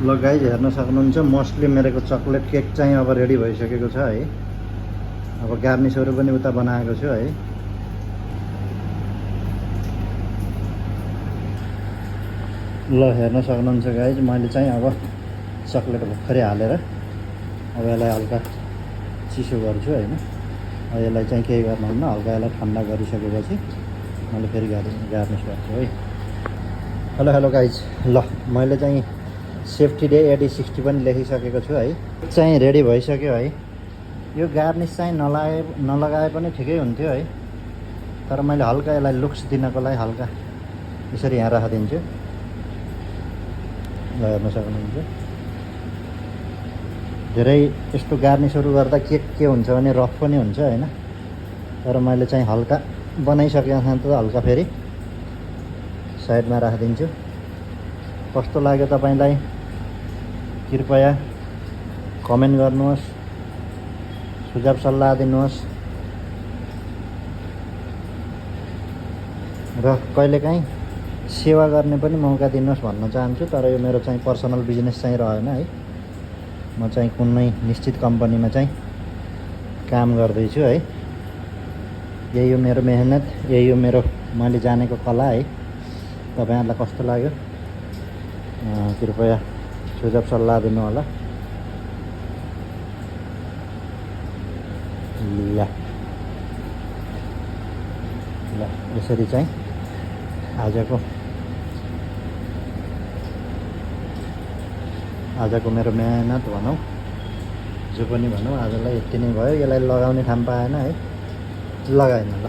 ल गाइज हेर्न सक्नुहुन्छ मोस्टली मेरो चकलेट केक चाहिँ अब रेडी भइसकेको छ है। अब गार्निसहरू पनि उता बनाएको छु है। ल हेर्न सक्नुहुन्छ गाइज मैले चाहिँ अब चकलेट भर्खरै हालेर अब यसलाई हल्का चिसो गर्छु हैन। अब यसलाई चाहिँ केही गर्नुहुन्न, हल्का यसलाई ठन्डा गरिसकेपछि मैले फेरि गार्निस गर्छु है। हेलो गाइज, ल मैले चाहिँ सेफ्टी डे 80-60 पनि लेखिसकेको छु है। चाहिँ रेडी भइसक्यो है। यो गार्निस चाहिँ नलगाए पनि ठिकै हुन्थ्यो है, तर मैले हल्का यसलाई लुक्स दिनको लागि हल्का यसरी यहाँ राखिदिन्छु। ल हेर्न सक्नुहुन्छ धेरै यस्तो गार्निसहरू गर्दा केक के हुन्छ भने रफ पनि हुन्छ हैन, तर मैले चाहिँ हल्का बनाइसकेको छ त हल्का फेरि साइडमा राखिदिन्छु। कस्तो लाग्यो तपाईलाई कृपया कमेन्ट गर्नुहोस्, सुझाव सल्लाह दिनुहोस् र कहिलेकाहीँ सेवा गर्ने पनि मौका दिनुहोस् भन्न चाहन्छु। तर यो मेरो चाहिँ पर्सनल बिजनेस चाहिँ रहेन है। म चाहिँ कुनै निश्चित कम्पनीमा चाहिँ काम गर्दैछु है। यही हो मेरो मेहनत, यही हो मेरो मैले जानेको कला है। तपाईहरुलाई कस्तो लाग्यो कृपया सुझाव सल्लाह दिनु होला। ल यसरी चाहिँ आजको मेरो मेहनत भनौँ जो पनि भनौँ आजलाई यति नै भयो। यसलाई लगाउने ठाउँ पाएन है, लगाएन। ल